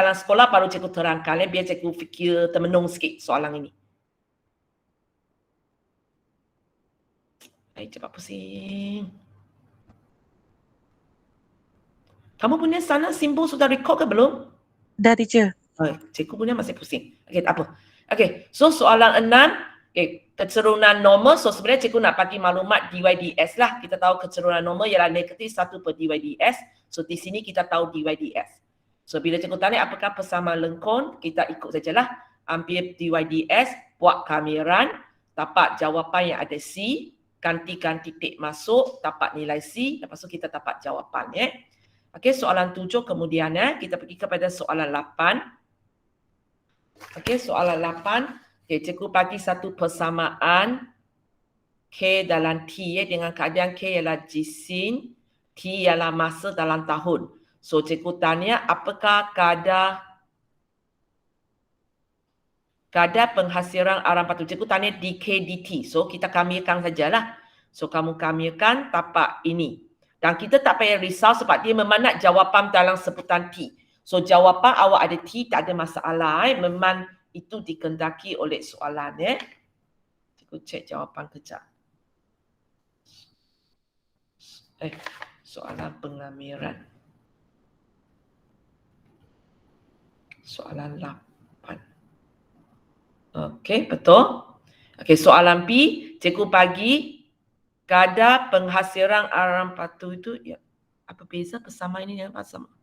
dalam sekolah baru cikgu terangkan, biar cikgu fikir termenung sikit soalan ini. Cepat pusing. Kamu punya sana simbol sudah record ke belum? Dah, teacher. Cikgu punya masih pusing. Okey, tak apa. Okey, so soalan 6, kecerunan normal. So sebenarnya cikgu nak bagi maklumat DYDS lah. Kita tahu kecerunan normal ialah negatif 1 per DYDS. So di sini kita tahu DYDS. So bila cikgu tanya apakah persamaan lengkon, kita ikut sajalah. Ambil DYDS, buat kamiran, dapat jawapan yang ada C, gantikan titik masuk, dapat nilai C, lepas tu kita dapat jawapan. Okey, soalan 7 kemudian kita pergi kepada soalan 8. Okey, soalan 8. Cikgu bagi satu persamaan K dalam T dengan keadaan K ialah jisim, T ialah masa dalam tahun. So cikgu tanya apakah kadar penghasilan arang patuh. Cikgu tanya DK DT. So kita kamikan sajalah. So kamu kamikan tapak ini. Dan kita tak payah risau sebab dia memang nak jawapan dalam sebutan T. So jawapan awak ada T, tak ada masalah. Memang itu dikendaki oleh soalan. Cikgu cek jawapan kejap. Soalan pengamiran. Soalan 8. Okey, betul. Okey, soalan P, cikgu bagi kadar penghasilan arang patuh itu, ya, apa beza persamaan ini dengan persamaan?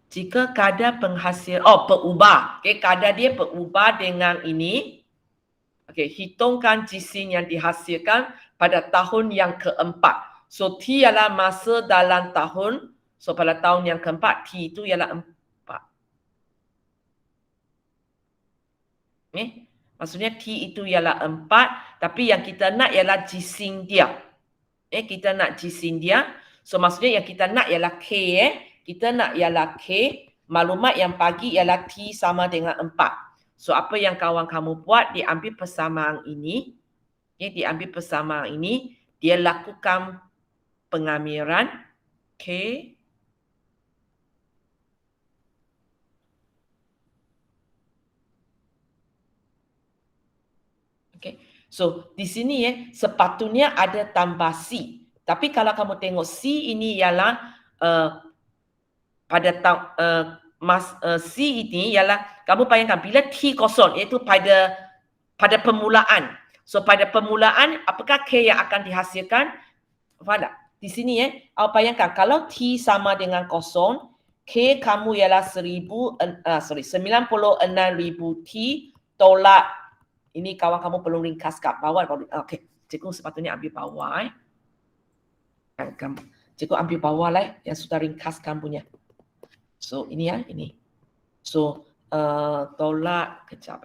Jika kadar penghasilan, berubah. Okey, kadar dia berubah dengan ini. Okey, hitungkan jisim yang dihasilkan pada tahun yang keempat. So, T ialah masa dalam tahun. So, pada tahun yang keempat, T itu ialah 4. Maksudnya T itu ialah 4, tapi yang kita nak ialah jisim dia. Kita nak jisim dia. So maksudnya yang kita nak ialah K. Kita nak ialah K. Maklumat yang bagi ialah T sama dengan 4. So apa yang kawan kamu buat, dia ambil persamaan ini. Dia ambil persamaan ini. Dia lakukan pengamiran K. Okay. So, di sini sepatutnya ada tambah C. Tapi kalau kamu tengok C ini ialah pada C ini ialah, kamu bayangkan bila T kosong, iaitu pada permulaan. So, pada permulaan, apakah K yang akan dihasilkan? Faham tak? Di sini awak bayangkan, kalau T sama dengan kosong, K kamu ialah 96,000 T tolak. Ini kawan kamu perlu ringkas kat bawah. Okey, cikgu sepatutnya ambil bawah. Cikgu ambil bawah lah yang sudah ringkaskan punya. So, ini ini. So, tolak kejap.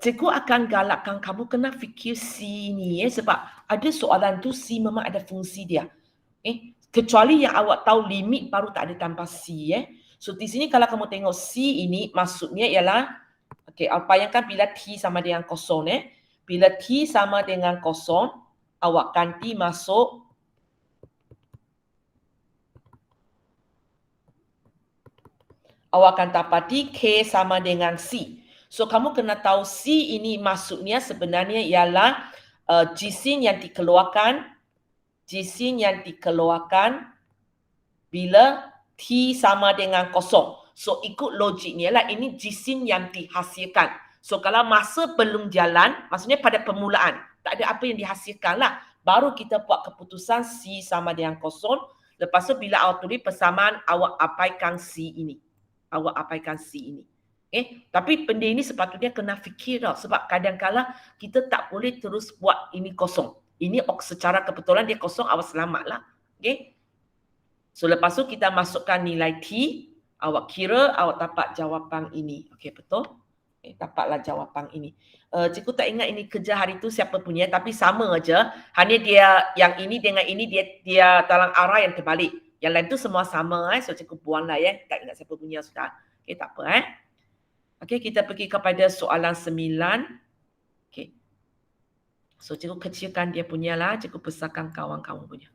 Cikgu akan galakkan kamu kena fikir C ni sebab ada soalan tu C memang ada fungsi dia. Kecuali yang awak tahu limit baru tak ada tambah C. So, di sini kalau kamu tengok C ini maksudnya ialah, okey, awak bayangkan bila T sama dengan kosong. Bila T sama dengan kosong, awak ganti masuk awak akan dapati K sama dengan C. So, kamu kena tahu C ini maksudnya sebenarnya ialah jisim yang dikeluarkan bila T sama dengan kosong. So, ikut logiknya lah, ini jisim yang dihasilkan. So, kalau masa belum jalan, maksudnya pada permulaan, tak ada apa yang dihasilkan lah. Baru kita buat keputusan C sama dengan kosong. Lepas tu, bila awak tulis persamaan, awak abaikan C ini. Tapi benda ini sepatutnya kena fikir tau. Sebab kadang-kadang kita tak boleh terus buat ini kosong. Ini secara kebetulan dia kosong, awak selamat lah. So, lepas tu kita masukkan nilai T. Awak kira, awak dapat jawapan ini. Okey, betul? Dapatlah jawapan ini. Cikgu tak ingat ini kerja hari tu siapa punya, tapi sama aja. Hanya dia, yang ini dengan ini, dia dalam arah yang terbalik. Yang lain tu semua sama. So, cikgu buang lah tak ingat siapa punya sudah. Okey, tak apa. Okey, kita pergi kepada soalan 9. Okey. So, cikgu kecilkan dia punya lah. Cikgu besarkan kawan-kawan punya.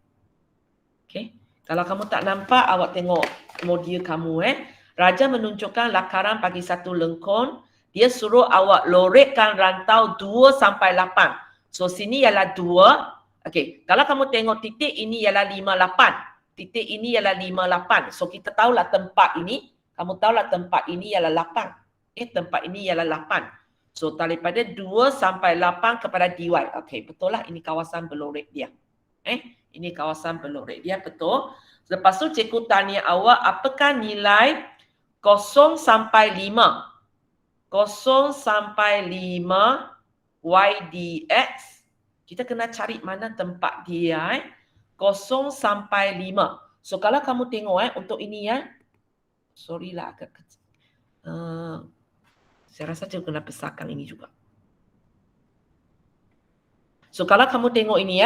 Okey. Kalau kamu tak nampak, awak tengok modul kamu Raja menunjukkan lakaran bagi satu lengkung. Dia suruh awak lorekkan rantau 2 sampai 8. So sini ialah 2. Okey, kalau kamu tengok titik ini ialah 58. Titik ini ialah 58. So kita tahulah tempat ini, kamu tahulah tempat ini ialah 8. Tempat ini ialah 8. So daripada 2 sampai 8 kepada DY. Okey, betul lah ini kawasan berlorek dia. Ini kawasan berlorek dia, betul. Lepas tu cikgu tanya awak, apakah nilai 0 sampai 5? 0 sampai 5 YDX. Kita kena cari mana tempat dia 0 sampai 5. So kalau kamu tengok untuk ini sorry lah agak kecil. Saya rasa cikgu kena besarkan ini juga. So kalau kamu tengok ini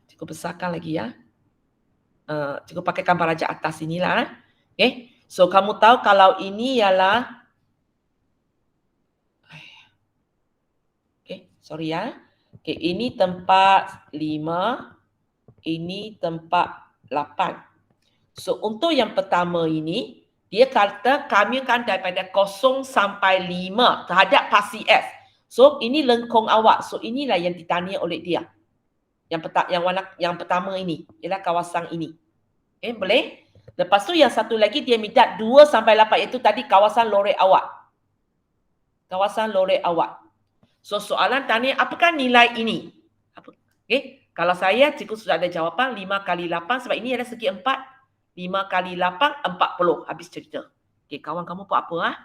cikgu besarkan lagi cikgu pakai gambar raja atas inilah. Okay. So kamu tahu kalau ini ialah sorry okay, ini tempat 5, ini tempat 8. So untuk yang pertama ini, dia kata kami akan daripada 0 sampai 5 terhadap pasi S. So ini lengkung awak. So inilah yang ditanya oleh dia. Yang pertama ini ialah kawasan ini. Boleh? Lepas tu yang satu lagi dia minta 2 sampai 8 iaitu tadi kawasan lorek awak. Kawasan lorek awak. So soalan tanya apakah nilai ini? Kalau saya cikgu sudah ada jawapan 5 kali 8 sebab ini adalah segi 4. 5 kali 8 40 habis cerita. Kawan kamu buat apa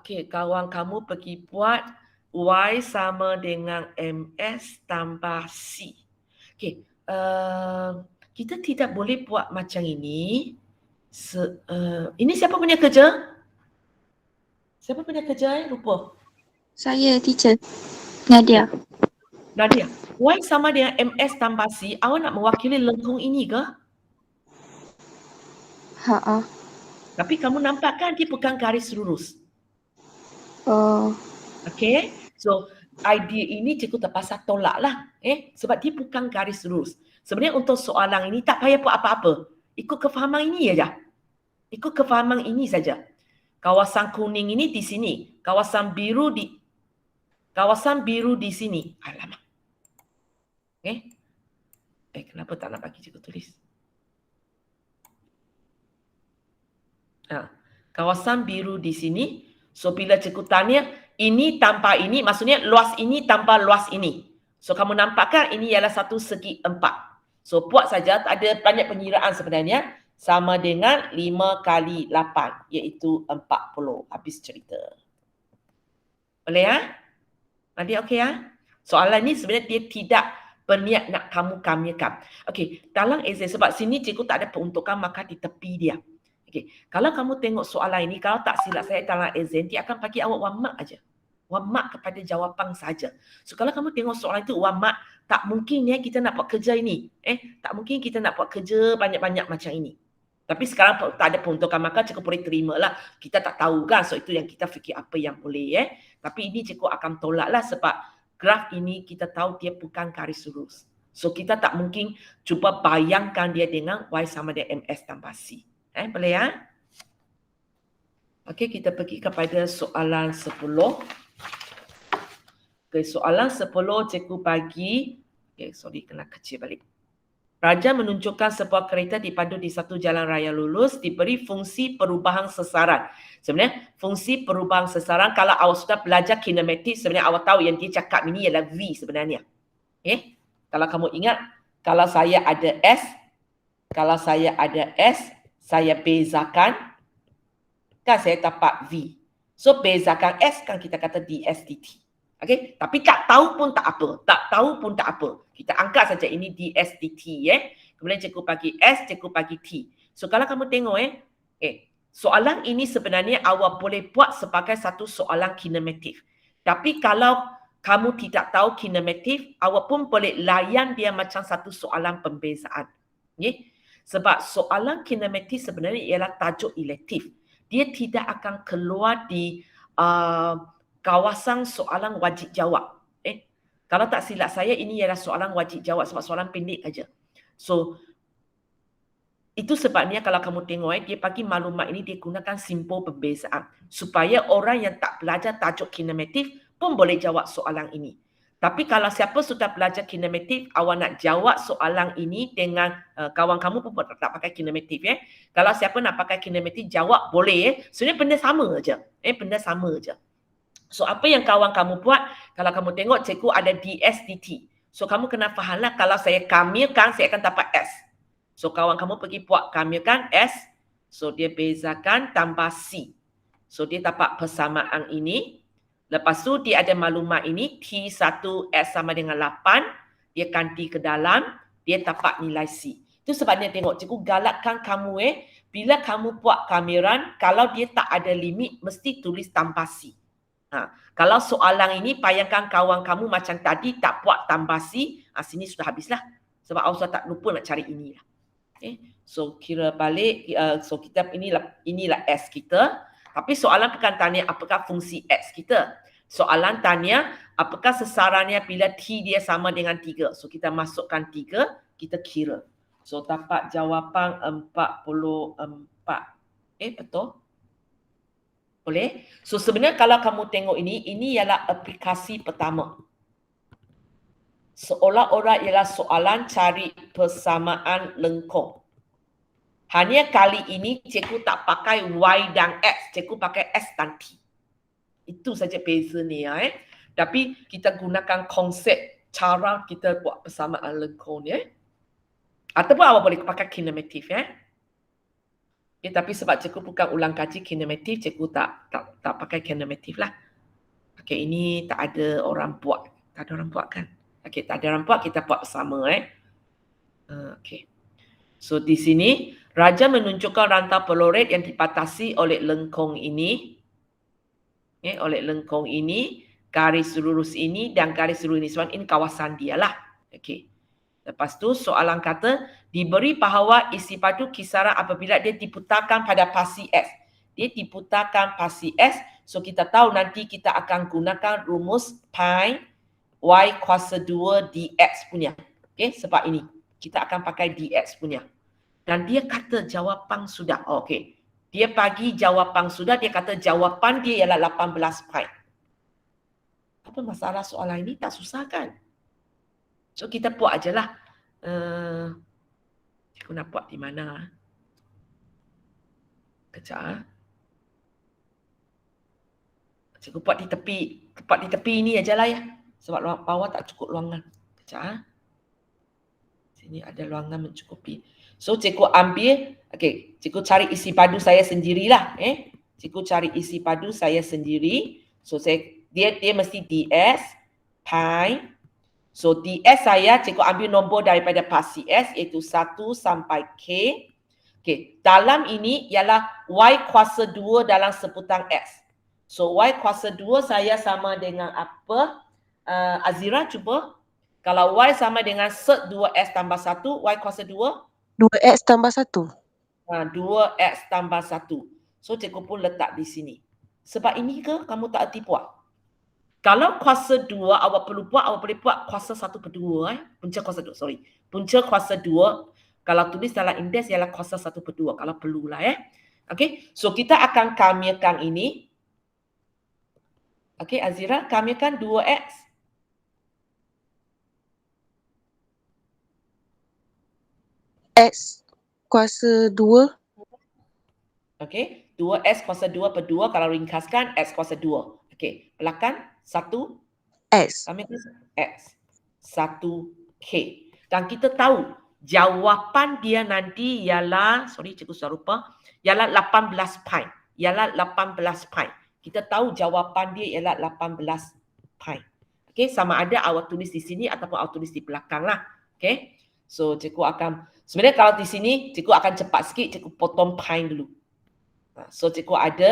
kawan kamu pergi buat Y sama dengan MS tambah C. Kita tidak boleh buat macam ini. Ini siapa punya kerja? Siapa punya kerja lupa. Saya, teacher. Nadia. Nadia, Y sama dengan MS tambah C, awak nak mewakili lengkung ini ke? Tapi kamu nampak kan dia bukan garis lurus. Okay, so idea ini cikgu terpaksa tolak lah. Sebab dia bukan garis lurus. Sebenarnya untuk soalan ini tak payah buat apa-apa. Ikut kefahaman ini saja. Ikut kefahaman ini saja. Kawasan kuning ini di sini. Kawasan biru di sini. Alamak. Kenapa tak nak bagi cikgu tulis? Kawasan biru di sini. So bila cikgu tanya, ini tanpa ini, maksudnya luas ini tanpa luas ini. So kamu nampakkan ini ialah satu segi 4. So buat saja, tak ada banyak pengiraan sebenarnya. Sama dengan 5 kali 8, iaitu 40. Habis cerita. Boleh Nadia okey Soalan ni sebenarnya dia tidak berniat nak kamu kamikan. Okey, dalam exam sebab sini cikgu tak ada peruntukan maka di tepi dia. Okey, kalau kamu tengok soalan ini, kalau tak silap saya dalam exam, dia akan bagi awak 1 mark aja. 1 mark kepada jawapan saja. So kalau kamu tengok soalan itu 1 mark, tak mungkin kita nak buat kerja ini. Tak mungkin kita nak buat kerja banyak-banyak macam ini. Tapi sekarang tak ada peruntukan maka cikgu boleh terima lah. Kita tak tahu kan, so itu yang kita fikir apa yang boleh Tapi ini cikgu akan tolak lah sebab graf ini kita tahu dia bukan garis lurus. So kita tak mungkin cuba bayangkan dia dengan Y sama dengan MS tambah C. Boleh Okey, kita pergi kepada soalan 10. Soalan 10 cikgu bagi. Kena kecil balik. Raja menunjukkan sebuah kereta dipandu di satu jalan raya lurus diberi fungsi perubahan sasaran. Sebenarnya fungsi perubahan sasaran kalau awak sudah belajar kinematik sebenarnya awak tahu yang dia cakap ini ialah V sebenarnya. Kalau kamu ingat, kalau saya ada S, saya bezakan kan saya dapat V. So bezakan S kan kita kata DS dt. Tapi tak tahu pun tak apa. Kita angkat saja ini DS dt Kemudian cikgu bagi S, cikgu bagi T. So kalau kamu tengok soalan ini sebenarnya awak boleh buat sebagai satu soalan kinematik. Tapi kalau kamu tidak tahu kinematik, awak pun boleh layan dia macam satu soalan pembezaan. Sebab soalan kinematik sebenarnya ialah tajuk elektif. Dia tidak akan keluar di kawasan soalan wajib jawab. Kalau tak silap saya, ini ialah soalan wajib jawab sebab soalan pendek aja. So, Itu sebabnya kalau kamu tengok dia bagi maklumat ini dia gunakan simbol perbezaan supaya orang yang tak belajar tajuk kinematif pun boleh jawab soalan ini. Tapi kalau siapa sudah belajar kinematif, awak nak jawab soalan ini dengan kawan kamu pun tak pakai kinematif ya. Kalau siapa nak pakai kinematif jawab boleh sebenarnya benda sama aja. Benda sama aja. So apa yang kawan kamu buat, kalau kamu tengok cikgu ada DSDT. So kamu kena fahamlah kalau saya kamilkan saya akan dapat S. So kawan kamu pergi buat kamilkan S. So dia bezakan tambah C. So dia dapat persamaan ini. Lepas tu dia ada maklumat ini T1S sama dengan 8. Dia ganti ke dalam. Dia dapat nilai C. Itu sebabnya tengok cikgu galakkan kamu bila kamu buat kamiran, kalau dia tak ada limit mesti tulis tambah C. Kalau soalan ini bayangkan kawan kamu macam tadi tak buat tambah C, sini sudah habislah. Sebab awak tak lupa nak cari inilah. So kira balik, so kita inilah S kita. Tapi soalan bukan tanya apakah fungsi X kita. Soalan tanya apakah sesarannya bila T dia sama dengan 3. So kita masukkan 3, kita kira. So dapat jawapan 44. Betul? Boleh? So sebenarnya kalau kamu tengok ini ialah aplikasi pertama. Seolah-olah ialah soalan cari persamaan lengkung. Hanya kali ini cikgu tak pakai Y dan X, cikgu pakai S dan T. Itu saja bezanya. Tapi kita gunakan konsep cara kita buat persamaan lengkung ya. Ataupun awak boleh pakai kinematif ya. Tapi sebab cikgu bukan ulang kaji kinematif, cikgu tak pakai kinematif lah. Ini tak ada orang buat. Tak ada orang buat kan? Tak ada orang buat, kita buat bersama So di sini raja menunjukkan rantau peloret yang dibatasi oleh lengkung ini. Oleh lengkung ini, garis lurus ini dan garis lurus ini. Ini kawasan dia lah. Lepas tu soalan kata diberi bahawa isi padu kisaran apabila dia diputarkan pada pasi S. Dia diputarkan pasi S. So kita tahu nanti kita akan gunakan rumus pi Y kuasa 2 dx punya. Sebab ini kita akan pakai dx punya. Dan dia kata jawapan sudah. Dia bagi jawapan sudah, dia kata jawapan dia ialah 18 pi. Apa masalah soalan ini? Tak susah kan? So kita buat ajalah. Cikgu nak buat di mana? Kejap. Cikgu buat di tepi. Tepat di tepi ini ajalah ya. Sebab bawah tak cukup ruangan. Kejap. Sini ada ruangan mencukupi. So cikgu ambil. Cikgu cari isi padu saya sendirilah. Cikgu cari isi padu saya sendiri. So dia mesti ds pi. So ds saya cikgu ambil nombor daripada pasi S iaitu 1 sampai K. Dalam ini ialah Y kuasa 2 dalam sebutan X. So Y kuasa 2 saya sama dengan apa? Azira cuba. Kalau Y sama dengan sek 2X tambah 1, Y kuasa 2? 2X tambah 1. 2X tambah 1. So cikgu pun letak di sini. Sebab ini ke kamu tak erti buat? Kalau kuasa 2 awak perlu buat, awak boleh buat kuasa 1/2. Punca kuasa 2, sorry. Punca kuasa 2. Kalau tulis dalam indeks ialah kuasa 1/2. Kalau perlulah So kita akan kamilkan ini. Azira, kamilkan 2X. X kuasa 2. 2X kuasa 2/2 kalau ringkaskan X kuasa 2. Belakang 1 X. Kamilkan X. 1K. Dan kita tahu jawapan dia nanti ialah, sorry cikgu sudah lupa, ialah 18 pi. Ialah 18 pi. Kita tahu jawapan dia ialah 18 pi. Sama ada awak tulis di sini ataupun awak tulis di belakang lah. So cikgu akan, sebenarnya kalau di sini cikgu akan cepat sikit, cikgu potong pi dulu. So cikgu ada,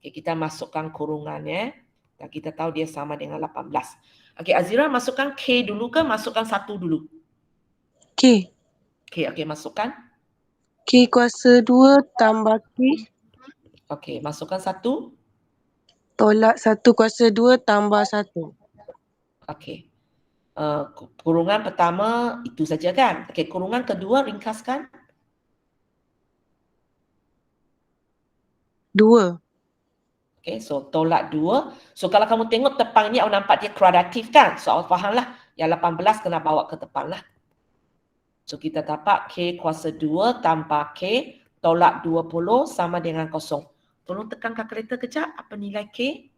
kita masukkan kurungannya. Dan kita tahu dia sama dengan 18. Azira masukkan K dulu ke masukkan 1 dulu? K. Masukkan. K kuasa 2 tambah K. Masukkan 1. Tolak 1 kuasa 2 tambah 1. Kurungan pertama itu saja kan? Kurungan kedua ringkaskan. 2. Okay, so tolak 2. So kalau kamu tengok tepang ni, awak nampak dia kuadratif kan? So awak faham lah. Yang 18 kena bawa ke depan lah. So kita dapat K kuasa 2 tambah K tolak 20 sama dengan 0. Tolong tekan kalkulator kejap. Apa nilai K?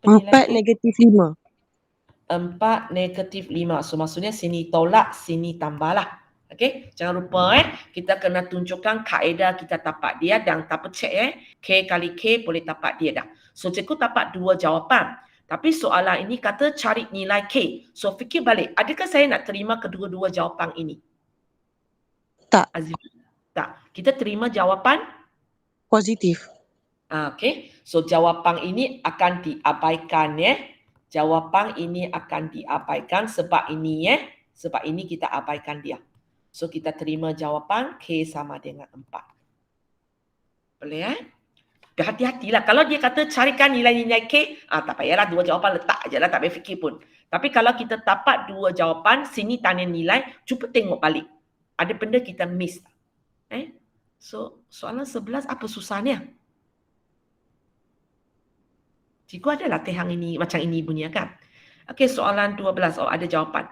Apa nilai 4 K? negatif 5. 4 negatif 5. So maksudnya sini tolak, sini tambah lah. Okay, jangan lupa kita kena tunjukkan kaedah kita tapak dia dan tak cek K kali K boleh tapak dia dah. So cikgu tapak 2 jawapan. Tapi soalan ini kata cari nilai K. So fikir balik, adakah saya nak terima kedua-dua jawapan ini? Tak. Azim? Tak. Kita terima jawapan Positif. okay. So jawapan ini akan diabaikan Jawapan ini akan diabaikan sebab ini sebab ini kita abaikan dia. So kita terima jawapan K sama dengan 4. Boleh Berhati-hatilah. Kalau dia kata carikan nilai-nilai K, tak payahlah 2 jawapan letak je lah, tak payah fikir pun. Tapi kalau kita dapat 2 jawapan, sini tanya nilai, cuba tengok balik. Ada benda kita miss. So soalan 11 apa susahnya? Cikgu ada latihan ini macam ini bunyi kan? Okey, soalan 12. Oh, ada jawapan.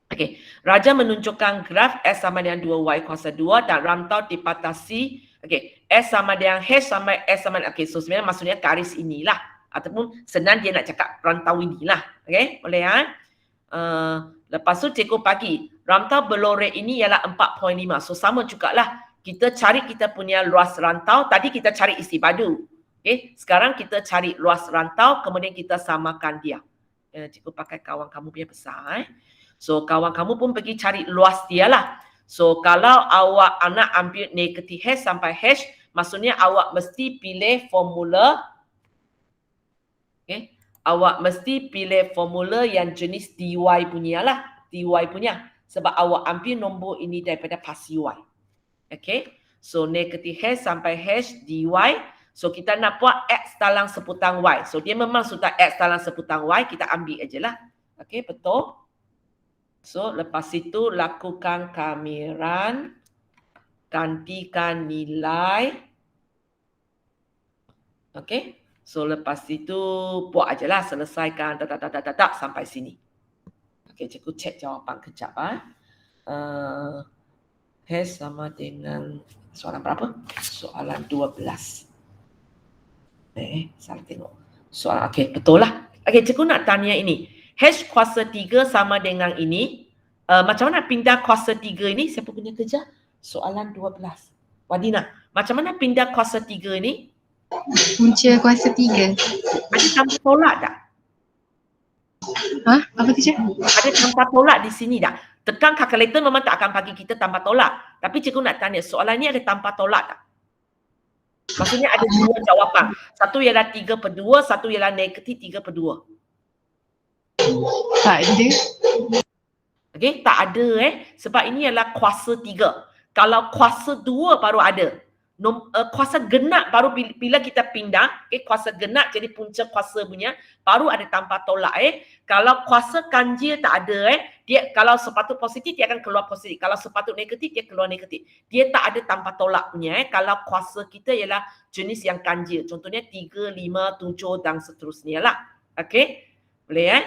Okey, Raja menunjukkan graf S sama dengan 2Y kuasa 2 dan rantau dipatasi. Okey, S sama dengan H sampai S sama dengan, okey, so sebenarnya maksudnya garis inilah. Ataupun senang dia nak cakap rantau inilah. Okey, boleh lepas tu cikgu bagi rantau berlorek ini ialah 4.5. So sama jugalah. Kita cari kita punya luas rantau. Tadi kita cari isi padu. Okay, sekarang kita cari luas rantau, kemudian kita samakan dia. Cikgu pakai kawan kamu punya besar. So, kawan kamu pun pergi cari luas dia lah. So, kalau awak anak ambil negatif H sampai H, maksudnya awak mesti pilih formula. Okay, awak mesti pilih formula yang jenis dy punya lah. Dy punya. Sebab awak ambil nombor ini daripada pasi Y. Okay, so negatif H sampai H dy. So kita nak buat X dalam seputang Y. So dia memang sudah X dalam seputang Y. Kita ambil aje lah. Okay, betul. So lepas itu lakukan kamiran. Gantikan nilai. Okay. So lepas itu buat aje lah. Selesaikan sampai sini. Okay, cikgu cek jawapan kejap. H sama dengan soalan berapa? Soalan 12. Salah tengok. Soalan, okey, betul lah. Okey, cikgu nak tanya ini. H kuasa 3 sama dengan ini. Macam mana pindah kuasa 3 ini? Siapa punya kerja? Soalan 12. Wadina, macam mana pindah kuasa 3 ini? Punca kuasa 3. Ada tambah tolak tak? Apa kerja? Ada tambah tolak di sini tak? Tekan kalkulator memang tak akan bagi kita tambah tolak. Tapi cikgu nak tanya, soalan ni ada tambah tolak tak? Maksudnya ada 2 jawapan. Satu ialah 3/2, satu ialah negatif 3/2. Tak ada. Okey, tak ada sebab ini ialah kuasa 3. Kalau kuasa 2 baru ada. Kuasa genap baru bila kita pindah, kuasa genap jadi punca kuasa punya, baru ada tanpa tolak Kalau kuasa ganjil tak ada dia kalau sepatut positif dia akan keluar positif. Kalau sepatut negatif dia keluar negatif. Dia tak ada tanpa tolak punya Kalau kuasa kita ialah jenis yang ganjil. Contohnya 3, 5, 7 dan seterusnya lah. Okey? Boleh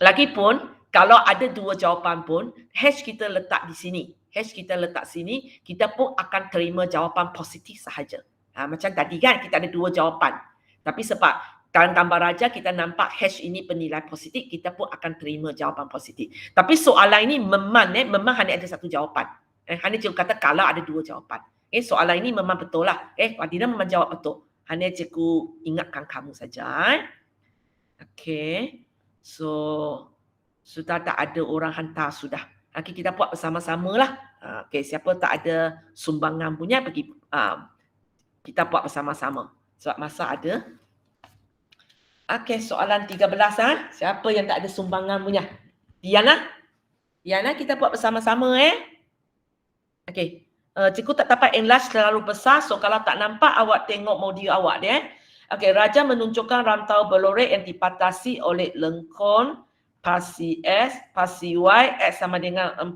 Lagipun kalau ada 2 jawapan pun, H kita letak di sini. H kita letak sini, kita pun akan terima jawapan positif sahaja. Macam tadi kan, kita ada 2 jawapan. Tapi sebab dalam gambar raja kita nampak H ini penilaian positif, kita pun akan terima jawapan positif. Tapi soalan ini memang hanya ada 1 jawapan. Hanya cikgu kata kalau ada 2 jawapan. Soalan ini memang betul lah. Wadina memang jawab betul. Hanya cikgu ingatkan kamu saja. Okey. So, sudah tak ada orang hantar sudah. Okay, kita buat bersama-sama lah. Okay, siapa tak ada sumbangan punya, pergi kita buat bersama-sama. Sebab masa ada. Okay, soalan 13 Siapa yang tak ada sumbangan punya? Diana? Diana, kita buat bersama-sama Okay. Cikgu tak dapat enlarge terlalu besar. So, kalau tak nampak, awak tengok modul awak dia. Okay, Raja menunjukkan rantau berlorek yang dipatasi oleh lengkon pasi S, pasi Y, X sama dengan 4,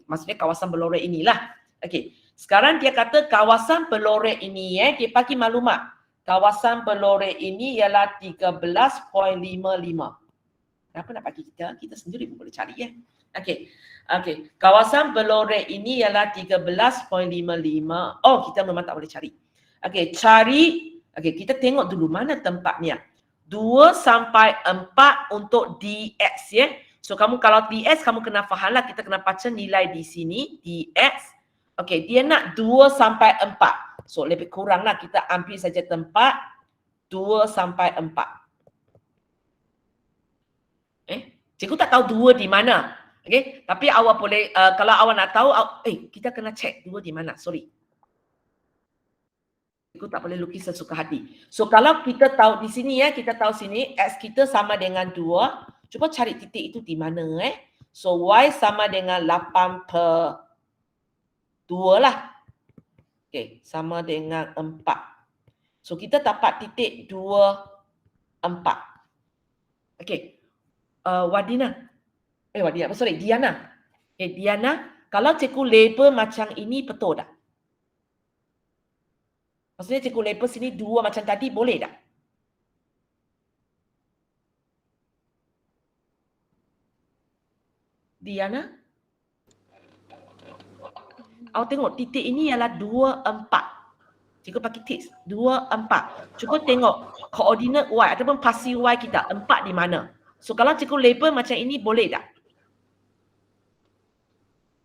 maksudnya kawasan berlorek inilah. Okey, sekarang dia kata kawasan berlorek ini, dia bagi maklumat. Kawasan berlorek ini ialah 13.55. Kenapa nak bagi kita? Kita sendiri pun boleh cari ya. Okey. Okey, kawasan berlorek ini ialah 13.55. Oh, kita memang tak boleh cari. Okey, cari. Okey, kita tengok dulu mana tempatnya. 2 sampai 4 untuk dx ya. So kamu kalau dx kamu kena fahamlah, kita kena baca nilai di sini dx. Okey, dia nak 2 sampai 4. So lebih kuranglah kita ambil saja tempat 2 sampai 4. Cikgu tak tahu 2 di mana. Okey, tapi awak boleh kalau awak nak tahu kita kena check 2 di mana. Sorry. Cikgu tak boleh lukis sesuka hati. So kalau kita tahu di sini ya, kita tahu sini x kita sama dengan 2. Cuba cari titik itu di mana So y sama dengan 8/2 lah. Okey, sama dengan 4. So kita dapat titik 2, 4. Okey. Diana. Diana, kalau cikgu label macam ini betul tak? Maksudnya cikgu label sini 2 macam tadi, boleh tak? Diana? Awak tengok titik ini ialah 2, 4. Cikgu pakai tips. 2, 4. Cuba tengok koordinat Y ataupun pasi Y kita. 4 di mana? So kalau cikgu label macam ini, boleh tak?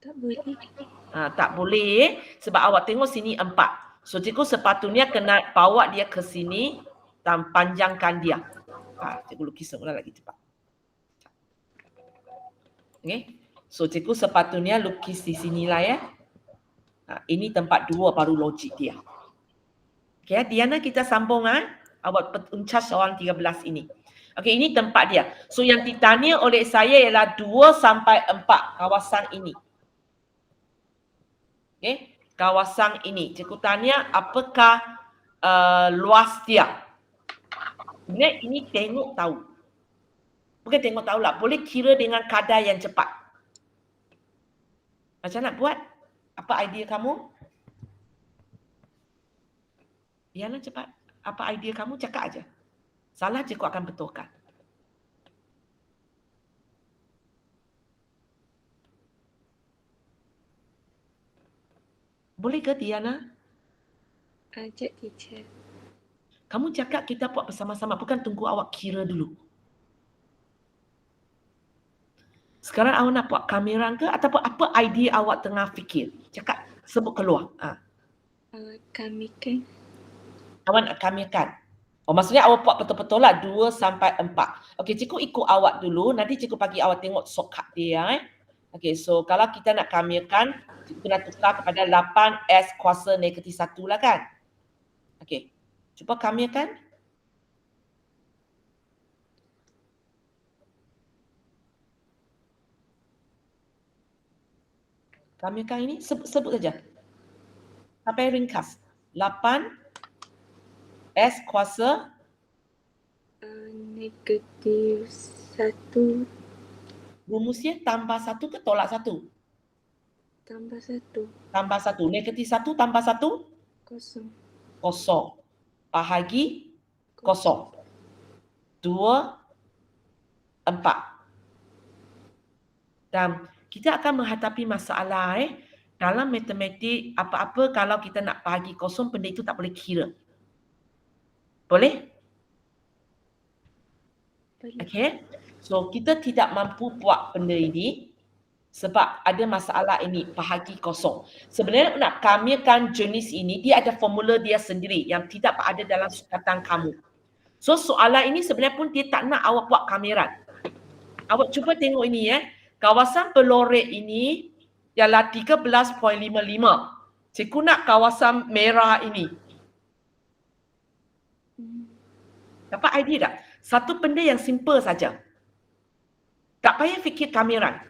Tak boleh. Tak boleh sebab awak tengok sini 4. So cikgu sepatutnya kena bawa dia ke sini dan panjangkan dia. Cikgu lukis ulang lagi cepat. Okay. So cikgu sepatutnya lukis di sinilah ya. Ini tempat 2 baru logik dia. Okay, Diana kita sambung awak uncas soalan 13 ini. Okay, ini tempat dia. So yang ditanya oleh saya ialah 2 sampai 4 kawasan ini. Okay, kawasan ini. Cikgu tanya apakah luas dia. Sebenarnya ini tengok tahu. Bukan tengok tahu lah. Boleh kira dengan kadar yang cepat. Macam nak buat? Apa idea kamu? Diana cepat. Apa idea kamu? Cakap aja. Salah cikgu akan betulkan. Boleh ke Diana? Ajak teacher. Kamu cakap kita buat bersama-sama. Bukan tunggu awak kira dulu. Sekarang awak nak buat kamera ke? Ataupun apa idea awak tengah fikir? Cakap, sebut keluar. Kamikan. Awak nak kamerakan. Oh, maksudnya awak buat betul-betul lah 2 sampai 4. Okey, cikgu ikut awak dulu. Nanti cikgu bagi awak tengok shortcut dia. Okey, so kalau kita nak kamerakan, cikgu nak tukar kepada 8S kuasa negatif 1 lah kan? Okey, cuba kamerakan. Kamerakan ini, sebut saja. Sampai ringkas. 8S kuasa Negatif 1 rumusnya tambah 1 ke tolak 1? tambah 1. Tambah 1. Negatif 1 tambah 1? Kosong. Kosong. Bahagi kosong. 2, 4. Dan kita akan menghadapi masalah dalam matematik apa-apa kalau kita nak bahagi kosong, benda itu tak boleh kira. Boleh? Okay. So kita tidak mampu buat benda ini sebab ada masalah ini bahagi kosong. Sebenarnya nak kamerakan jenis ini, dia ada formula dia sendiri yang tidak ada dalam sukatan kamu. So soalan ini sebenarnya pun dia tak nak awak buat kameran. Awak cuba tengok ini kawasan berlorek ini ialah 13.55. Cikgu nak kawasan merah ini. Dapat idea tak? Satu benda yang simple saja. Tak payah fikir kameran.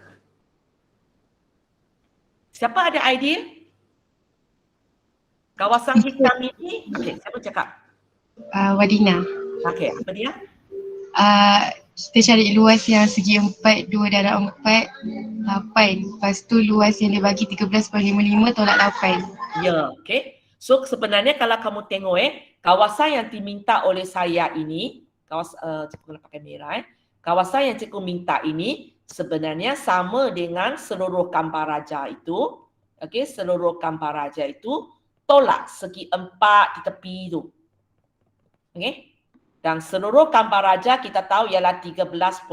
Siapa ada idea? Kawasan hitam ini, okey, siapa cakap? Wadina. Okey, apa dia? Kita cari luas yang segi 4, 2 darab 4, 8. Lepas tu luas yang dia bagi 13.55 tolak 8. Ya, okey. So sebenarnya kalau kamu tengok kawasan yang diminta oleh saya ini, cikgu nak pakai merah kawasan yang cikgu minta ini sebenarnya sama dengan seluruh gambar raja itu. Okey, seluruh gambar raja itu tolak segi 4 di tepi itu. Okey. Dan seluruh gambar raja kita tahu ialah 13.55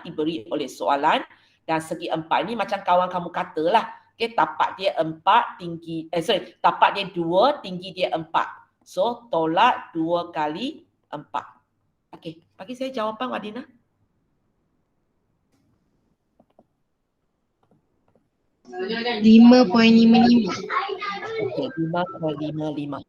diberi oleh soalan dan segi 4 ini macam kawan kamu katalah. Okey, tapak dia 4, tinggi tapak dia 2, tinggi dia 4. So tolak 2 kali 4. Okey, bagi saya jawapan Wadina. 5.55. Okey, 5.55.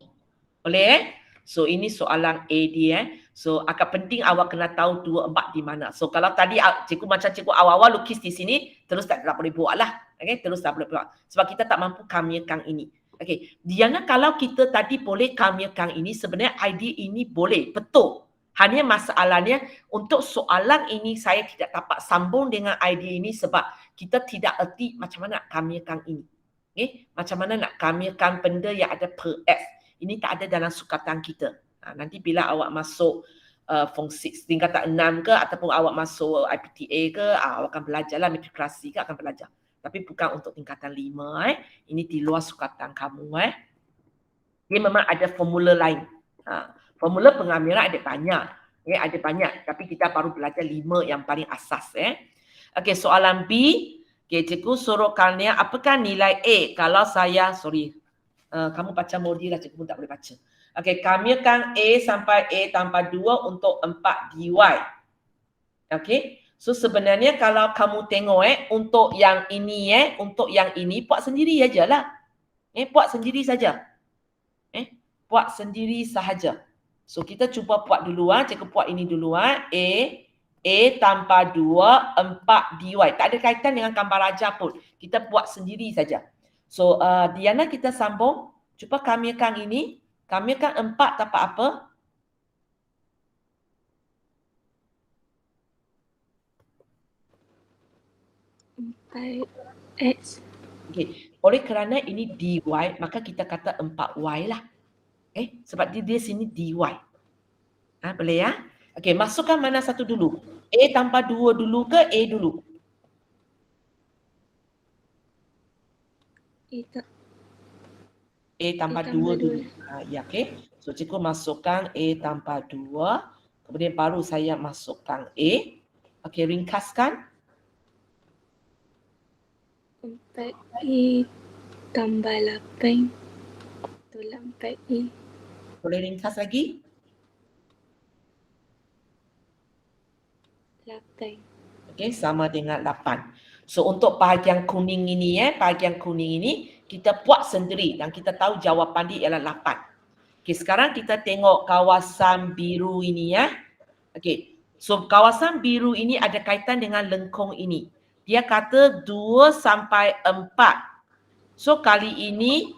Boleh So ini soalan A dia So agak penting awak kena tahu 24 di mana. So kalau tadi cikgu awal-awal lukis di sini terus tak boleh buat lah. Okay, terus tak boleh buat. Sebab kita tak mampu kamyakan ini. Okay, Diana kalau kita tadi boleh kamyakan ini sebenarnya idea ini boleh. Betul. Hanya masalahnya untuk soalan ini saya tidak dapat sambung dengan idea ini sebab kita tidak erti macam mana nak kamyakan ini. Okay? Macam mana nak kamyakan benda yang ada per X. Ini tak ada dalam sukatan kita. Nanti bila awak masuk form 6 tingkatan 6 ke ataupun awak masuk IPTA ke, awak akan belajar lah, matrikulasi ke akan belajar. Tapi bukan untuk tingkatan 5. Ini di luar sukatan kamu. Dia memang ada formula lain. Formula pengambilan ada banyak. Ada banyak. Tapi kita baru belajar 5 yang paling asas. Okey, soalan B. Okay, cikgu suruh kalian apakah nilai A kalau saya, kamu baca modi lah, cikgu pun tak boleh baca. Okey, kamyakan A sampai A tambah 2 untuk 4 dy. Okey, so sebenarnya kalau kamu tengok untuk yang ini buat sendiri ajalah. Buat sendiri saja. Buat sendiri sahaja. So kita cuba buat dulu cikgu buat ini dulu A tambah 2 4 dy. Tak ada kaitan dengan gambar raja pun. Kita buat sendiri saja. So Diana kita sambung. Cuba kamyakan ini. Kamyakan 4 dapat apa? X. Okay. Oleh kerana ini dy, maka kita kata 4y lah. Sebab dia sini dy. Boleh ya? Okey, masukkan mana satu dulu? A tambah 2 dulu ke A dulu? A tambah 2 dulu. Ya, okey. So, cikgu masukkan A tambah 2. Kemudian baru saya masukkan A. Okey, ringkaskan. 4i tambah 8 tolak 4i. Boleh ringkas lagi? 8. Okey, sama dengan 8. So, untuk bahagian kuning ini, kita buat sendiri dan kita tahu jawapan dia ialah 8. Okey, sekarang kita tengok kawasan biru ini Okey, so kawasan biru ini ada kaitan dengan lengkung ini. Dia kata 2 sampai 4. So kali ini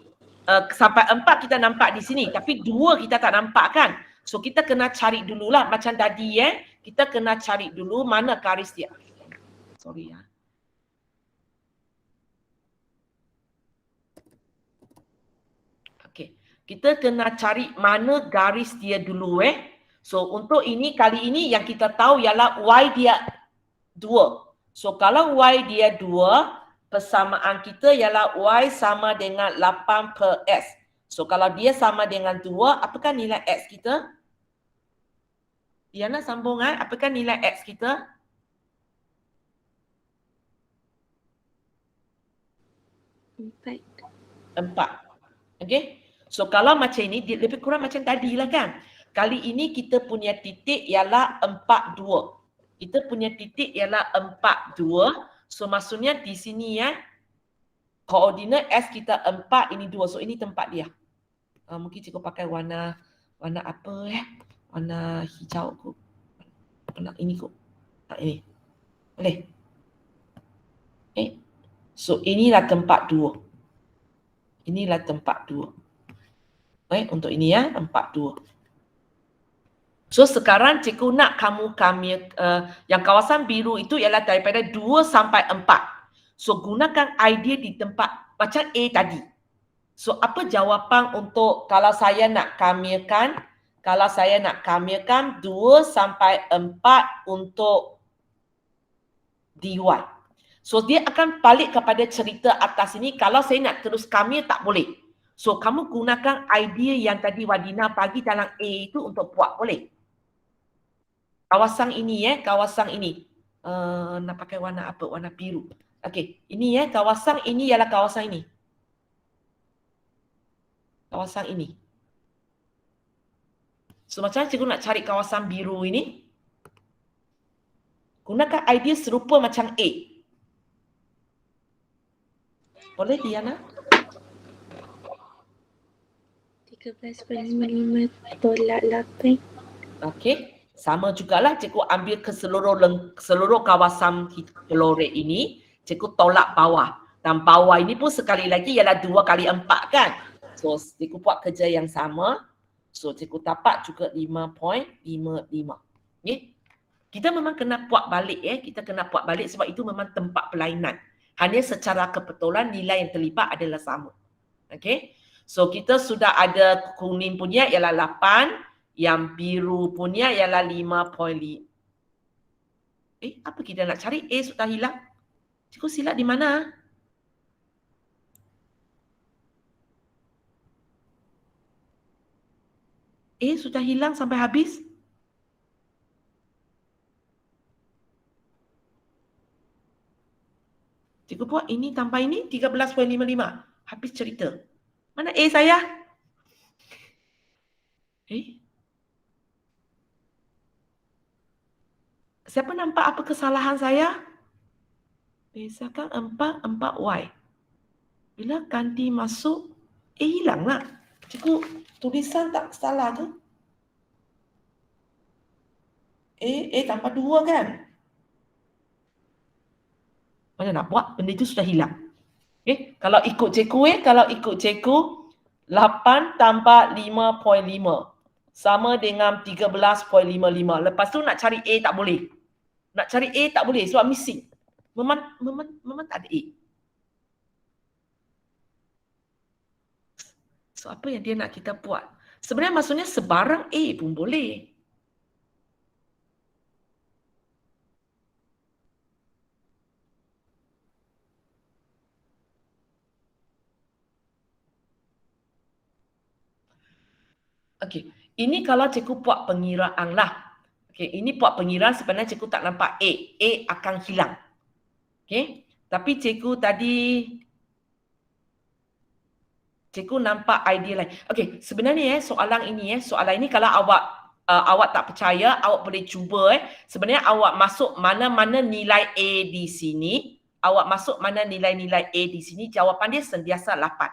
sampai 4 kita nampak di sini tapi 2 kita tak nampak kan. So kita kena cari dululah macam tadi kita kena cari dulu mana garis dia. Sorry ya. Okey, kita kena cari mana garis dia dulu So untuk ini kali ini yang kita tahu ialah y dia 2. So kalau y dia 2, persamaan kita ialah y sama dengan 8 per x. So kalau dia sama dengan 2, apakah nilai x kita? Diana sambung apakah nilai x kita? 4. 4. Okey. So kalau macam ini lebih kurang macam tadi lah kan. Kali ini kita punya titik ialah 4 2. Kita punya titik ialah 4 2. So maksudnya di sini koordinat S kita 4, ini 2. So ini tempat dia. Mungkin cikgu pakai warna apa warna hijau kot. Warna ini kot. Ini. Boleh? So inilah tempat 2. Inilah tempat 2. Untuk ini 4 2. So sekarang cikgu nak yang kawasan biru itu ialah daripada 2 sampai 4. So gunakan idea di tempat macam A tadi. So apa jawapan untuk kalau saya nak kamilkan? Kalau saya nak kamilkan 2 sampai 4 untuk dy. So dia akan balik kepada cerita atas ini. Kalau saya nak terus kamil tak boleh. So kamu gunakan idea yang tadi Wadina bagi dalam A itu untuk buat boleh. Kawasan ini kawasan ini. Nak pakai warna apa? Warna biru. Okey, ini kawasan ini ialah kawasan ini. Kawasan ini. So macam mana cikgu nak cari kawasan biru ini? Gunakan idea serupa macam A. Boleh Diana? 13.55 tolak 8. Okey. Sama jugalah cikgu ambil ke seluruh kawasan kloret ini, cikgu tolak bawah. Dan bawah ini pun sekali lagi ialah 2 kali 4 kan. So cikgu buat kerja yang sama. So cikgu dapat juga 5.55. Okay. Kita memang kena buat balik kita kena buat balik sebab itu memang tempat perlainan. Hanya secara kebetulan nilai yang terlibat adalah sama. Okay. So kita sudah ada kuning punya ialah 8. Yang biru punya ialah 5.5. Apa kita nak cari? A sudah hilang. Cikgu silap di mana? A sudah hilang sampai habis. Cikgu buat ini tambah ini 13.55. Habis cerita. Mana A saya? Siapa nampak apa kesalahan saya? Bezakan 4Y. Bila ganti masuk, hilanglah. Cikgu, tulisan tak salah ke? Tambah 2 kan? Mana nak buat? Benda itu sudah hilang. Kalau ikut cikgu, 8 tambah 5.5 sama dengan 13.55. Lepas tu nak cari A tak boleh. Nak cari A tak boleh sebab missing. Memang tak ada A. So apa yang dia nak kita buat? Sebenarnya maksudnya sebarang A pun boleh. Okey, ini kalau cikgu buat pengiraan lah. Okey, ini buat pengiraan sebenarnya cikgu tak nampak A. A akan hilang. Okey, tapi cikgu nampak idea lain. Okey, sebenarnya soalan ini kalau awak tak percaya, awak boleh cuba sebenarnya awak masuk mana-mana nilai A di sini, awak masuk mana nilai-nilai A di sini, jawapan dia sentiasa 8.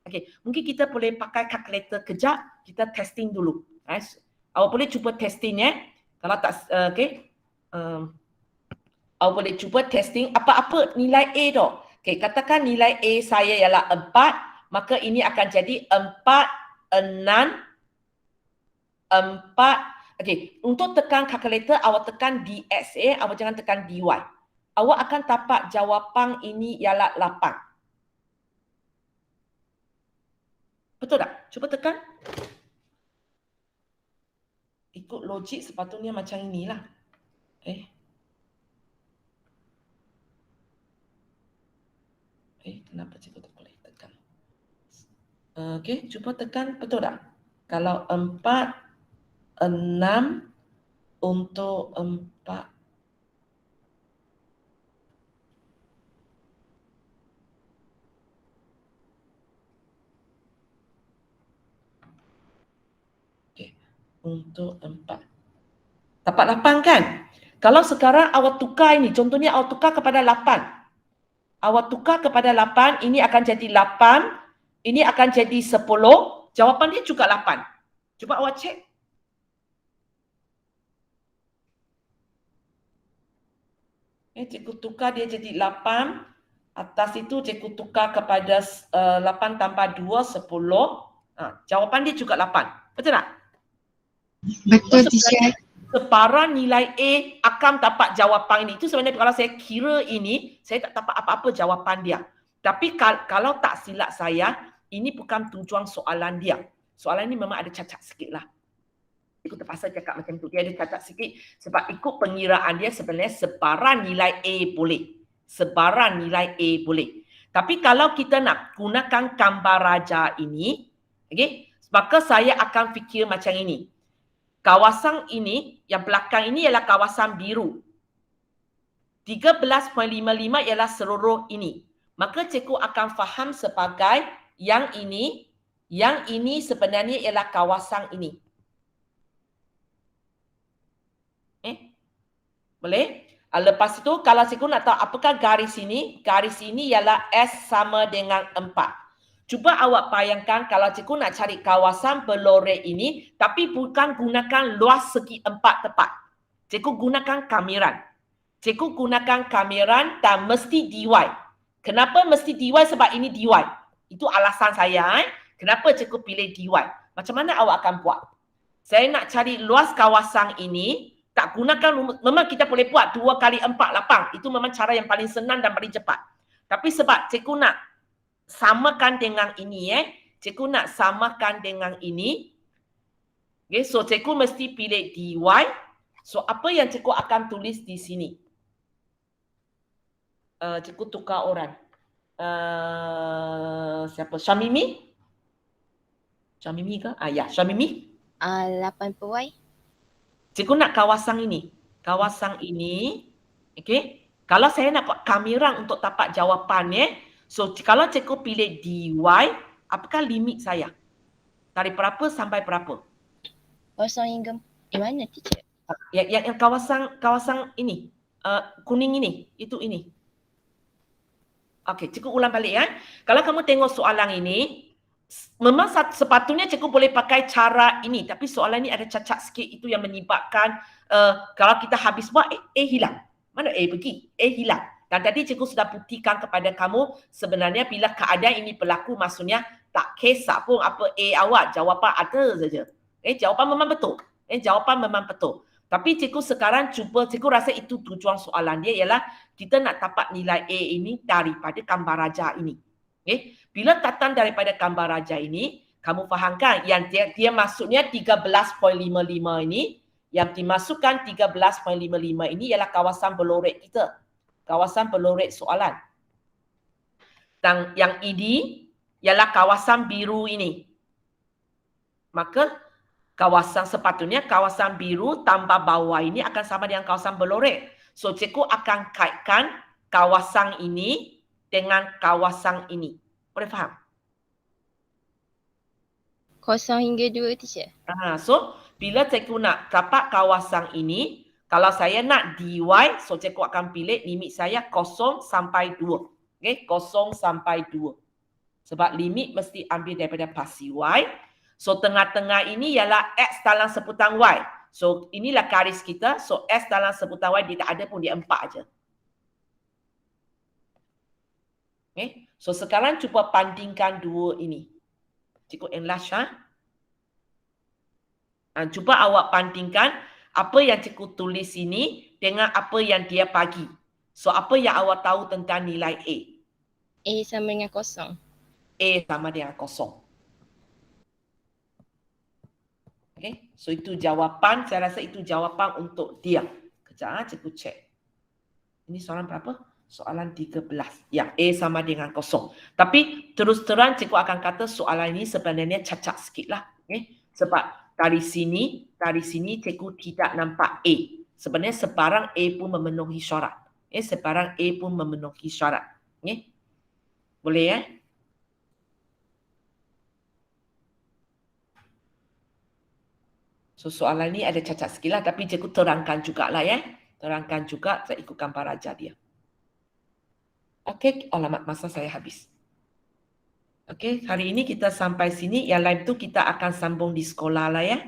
Okey, mungkin kita boleh pakai kalkulator kejap, kita testing dulu. Awak boleh cuba testing Kalau tak awak boleh cuba testing apa-apa nilai A tu. Okey, katakan nilai A saya ialah 4, maka ini akan jadi 4, 6, 4. Okey, untuk tekan kalkulator awak tekan DX awak jangan tekan DY. Awak akan dapat jawapan ini ialah 8. Betul tak? Cuba tekan. Ikut logik sepatutnya macam inilah. Kenapa cikgu tak boleh tekan? Okey, cuba tekan. Betul tak? Kalau 4, 6 untuk 4. Untuk 4. Dapat 8 kan? Kalau sekarang awak tukar ini, contohnya awak tukar kepada 8. Awak tukar kepada 8, ini akan jadi 8, ini akan jadi 10, jawapan dia juga 8. Cuba awak cek. Cikgu tukar dia jadi 8, atas itu cikgu tukar kepada 8 tambah 2, 10. Jawapan dia juga 8. Betul tak? Betul So, teacher. separan nilai A akan dapat jawapan ini. Itu sebenarnya kalau saya kira ini, saya tak dapat apa-apa jawapan dia. Tapi kalau tak silap saya, ini bukan tujuan soalan dia. Soalan ini memang ada cacat sikit lah. Aku terpaksa cakap macam tu. Dia ada cacat sikit sebab ikut pengiraan dia sebenarnya sebaran nilai A boleh. Sebaran nilai A boleh. Tapi kalau kita nak gunakan gambar raja ini, okay, maka saya akan fikir macam ini. Kawasan ini, yang belakang ini ialah kawasan biru. 13.55 ialah seluruh ini. Maka cikgu akan faham sebagai yang ini sebenarnya ialah kawasan ini. Boleh? Lepas itu kalau cikgu nak tahu apakah garis ini ialah S sama dengan 4. Cuba awak bayangkan kalau cikgu nak cari kawasan berlorek ini tapi bukan gunakan luas segi 4 tepat. Cikgu gunakan kamiran. Cikgu gunakan kamiran dan mesti DY. Kenapa mesti DY? Sebab ini DY. Itu alasan saya. Kenapa cikgu pilih DY? Macam mana awak akan buat? Saya nak cari luas kawasan ini, tak gunakan, memang kita boleh buat 2 kali 4 lapang. Itu memang cara yang paling senang dan paling cepat. Tapi sebab cikgu nak samakan dengan ini, cikgu nak samakan dengan ini. Okay, so cikgu mesti pilih DY. So apa yang cikgu akan tulis di sini? Cikgu tukar orang. Siapa? Syamimi? Syamimi ke? Ya, Syamimi. 8Y. Cikgu nak kawasan ini. Kawasan ini, okay. Kalau saya nak buat kamiran untuk dapat jawapannya, so kalau cikgu pilih DY, apakah limit saya? Dari berapa sampai berapa? 0 hingga mana teacher? Yang kawasan ini, kuning ini, itu ini. Okey, cikgu ulang balik ya. Kalau kamu tengok soalan ini, memang sepatutnya cikgu boleh pakai cara ini, tapi soalan ini ada cacat sikit, itu yang menyebabkan kalau kita habis buat, A hilang. Mana A pergi? A hilang. Dan tadi cikgu sudah buktikan kepada kamu, sebenarnya bila keadaan ini berlaku, maksudnya tak kisah pun apa A awak, jawapan ada saja. Jawapan memang betul. Jawapan memang betul. Tapi cikgu sekarang cikgu rasa itu tujuan soalan dia ialah kita nak dapat nilai A ini daripada gambar raja ini. Bila datang daripada gambar raja ini, kamu fahamkan yang dia maksudnya 13.55 ini, yang dimasukkan 13.55 ini ialah kawasan berlorek kita. Kawasan berlorek soalan. Dan yang ini ialah kawasan biru ini. Maka sepatutnya kawasan biru tambah bawah ini akan sama dengan kawasan berlorek. So cikgu akan kaitkan kawasan ini dengan kawasan ini. Boleh faham? 0 hingga 2 teacher. So bila cikgu nak dapat kawasan ini, kalau saya nak DY, so cikgu akan pilih limit saya 0 sampai 2. Okay, 0 sampai 2. Sebab limit mesti ambil daripada pasti Y. So tengah-tengah ini ialah X dalam sebutan Y. So inilah garis kita. So S dalam sebutan Y dia tak ada pun, dia 4 aja. Okay. So sekarang cuba bandingkan dua ini. Cikgu enlarge cuba awak bandingkan apa yang cikgu tulis ini dengan apa yang dia bagi. So apa yang awak tahu tentang nilai A? A sama dengan 0. A sama dengan 0. Okay, so itu jawapan, saya rasa itu jawapan untuk dia. Kejap cikgu cek. Ini soalan berapa? Soalan 13. Ya, A sama dengan 0. Tapi terus terang cikgu akan kata soalan ini sebenarnya cacat sikit lah. Okay? Sebab dari sini cikgu tidak nampak A. Sebenarnya sebarang A pun memenuhi syarat. Sebarang A pun memenuhi syarat. Okay? Boleh ya? So soalan ni ada cacat sikit lah, tapi cikgu terangkan jugalah ya. Terangkan juga, saya ikut gambar raja dia. Okey, alamat masa saya habis. Okey, hari ini kita sampai sini. Yang lain tu kita akan sambung di sekolah lah ya.